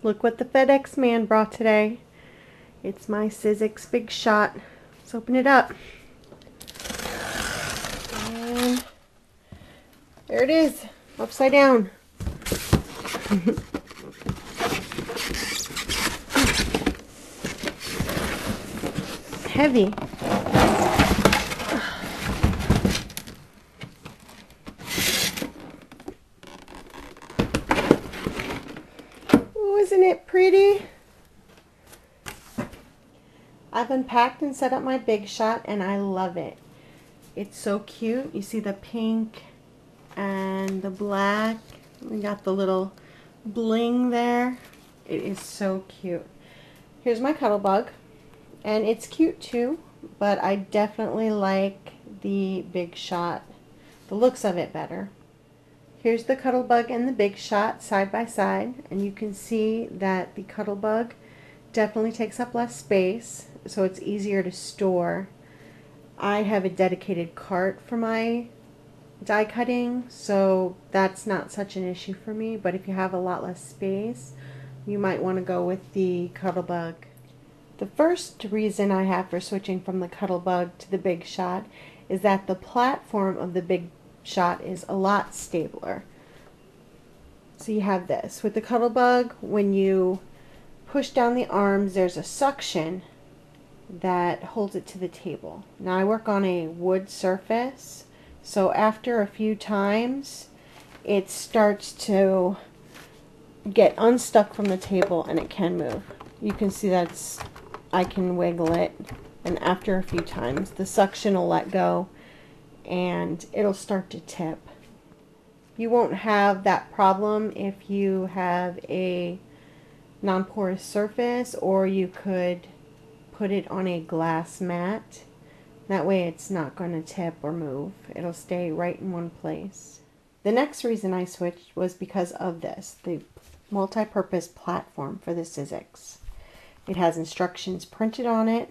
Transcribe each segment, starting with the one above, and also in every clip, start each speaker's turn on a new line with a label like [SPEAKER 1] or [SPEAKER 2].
[SPEAKER 1] Look what the FedEx man brought today. It's my Sizzix Big Shot. Let's open it up. And there it is, upside down. Heavy. Oh, isn't it pretty? I've unpacked and set up my Big Shot and I love it. It's so cute. You see the pink and the black. We got the little bling there. It is so cute. Here's my Cuttlebug. And it's cute too, but I definitely like the Big Shot, the looks of it better. Here's the Cuttlebug and the Big Shot side by side, and you can see that the Cuttlebug definitely takes up less space, so it's easier to store. I have a dedicated cart for my die cutting, so that's not such an issue for me, but if you have a lot less space, you might want to go with the Cuttlebug. The first reason I have for switching from the Cuttlebug to the Big Shot is that the platform of the Big Shot is a lot stabler. So you have this. With the Cuttlebug, when you push down the arms, there's a suction that holds it to the table. Now I work on a wood surface, so after a few times it starts to get unstuck from the table and it can move. You can see I can wiggle it, and after a few times the suction will let go and it'll start to tip. You won't have that problem if you have a non-porous surface, or you could put it on a glass mat. That way it's not going to tip or move. It'll stay right in one place. The next reason I switched was because of this, the multi-purpose platform for the Sizzix. It has instructions printed on it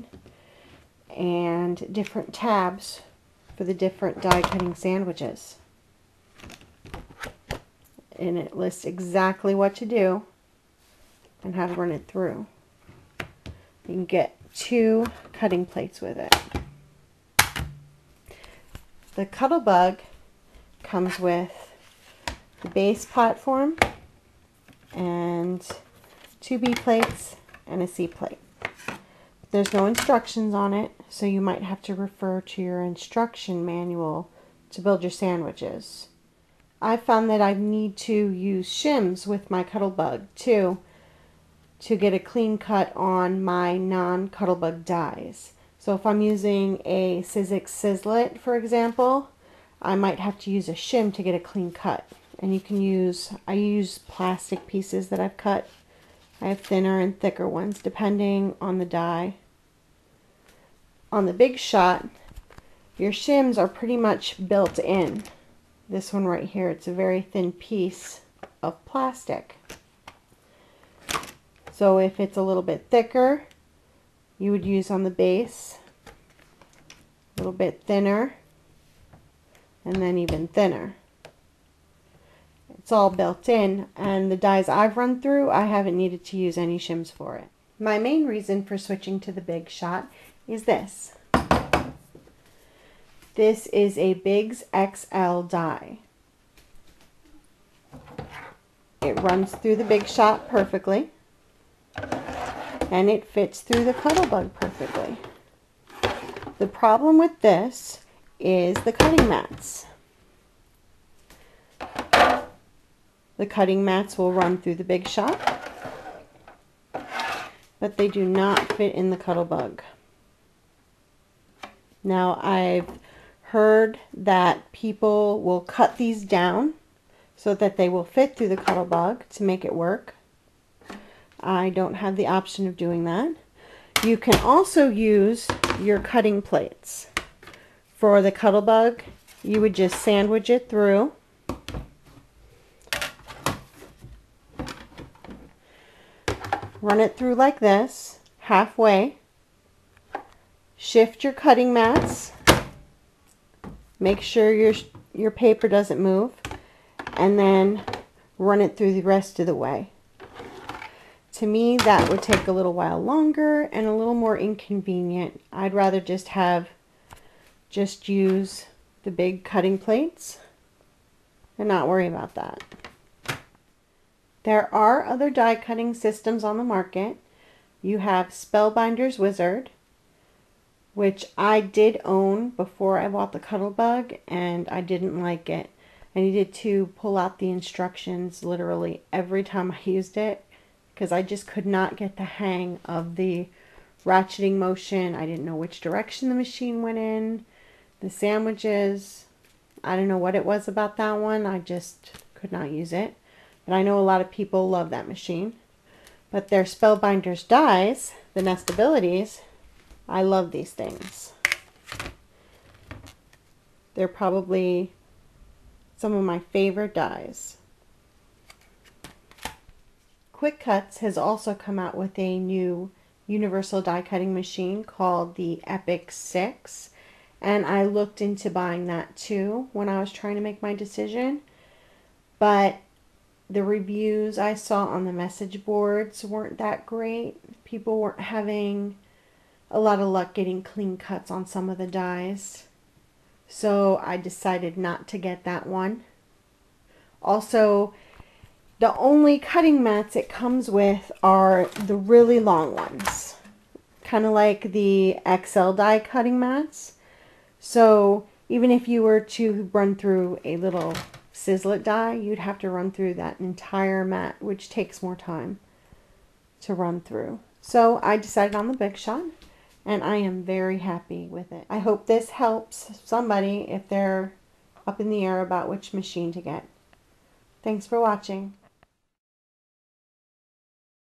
[SPEAKER 1] and different tabs for the different die cutting sandwiches. And it lists exactly what to do and how to run it through. You can get 2 cutting plates with it. The Cuttlebug comes with the base platform and 2 B plates and a C plate. There's no instructions on it, so you might have to refer to your instruction manual to build your sandwiches. I found that I need to use shims with my Cuttlebug too to get a clean cut on my non-Cuttlebug dies. So if I'm using a Sizzix Sizzlet, for example, I might have to use a shim to get a clean cut. And you can use, I use plastic pieces that I've cut. I have thinner and thicker ones depending on the die. On the Big Shot, your shims are pretty much built in. This one right here, it's a very thin piece of plastic. So if it's a little bit thicker, you would use on the base, a little bit thinner, and then even thinner. It's all built in, and the dies I've run through, I haven't needed to use any shims for it. My main reason for switching to the Big Shot is this. This is a Biggs XL die. It runs through the Big Shot perfectly, and it fits through the Cuttlebug perfectly. The problem with this is the cutting mats. The cutting mats will run through the Big Shot, but they do not fit in the Cuttlebug. Now, I've heard that people will cut these down so that they will fit through the Cuttlebug to make it work. I don't have the option of doing that. You can also use your cutting plates. For the Cuttlebug, you would just sandwich it through. Run it through like this, halfway. Shift your cutting mats. Make sure your paper doesn't move. And then run it through the rest of the way. to me, that would take a little while longer and a little more inconvenient. I'd rather just use the big cutting plates and not worry about that. There are other die cutting systems on the market. You have Spellbinder's Wizard, which I did own before I bought the Cuttlebug, and I didn't like it. I needed to pull out the instructions literally every time I used it because I just could not get the hang of the ratcheting motion. I didn't know which direction the machine went in. The sandwiches, I don't know what it was about that one. I just could not use it. But I know a lot of people love that machine. But their Spellbinder's dies, the nestabilities, I love these things. They're probably some of my favorite dies. Quick Cuts has also come out with a new universal die cutting machine called the Epic 6. And I looked into buying that too when I was trying to make my decision. But the reviews I saw on the message boards weren't that great. People weren't having a lot of luck getting clean cuts on some of the dies. So I decided not to get that one. Also, the only cutting mats it comes with are the really long ones. Kind of like the XL die cutting mats. So even if you were to run through a little Sizzlet die, you'd have to run through that entire mat, which takes more time to run through. So I decided on the Big Shot, and I am very happy with it. I hope this helps somebody if they're up in the air about which machine to get. Thanks for watching.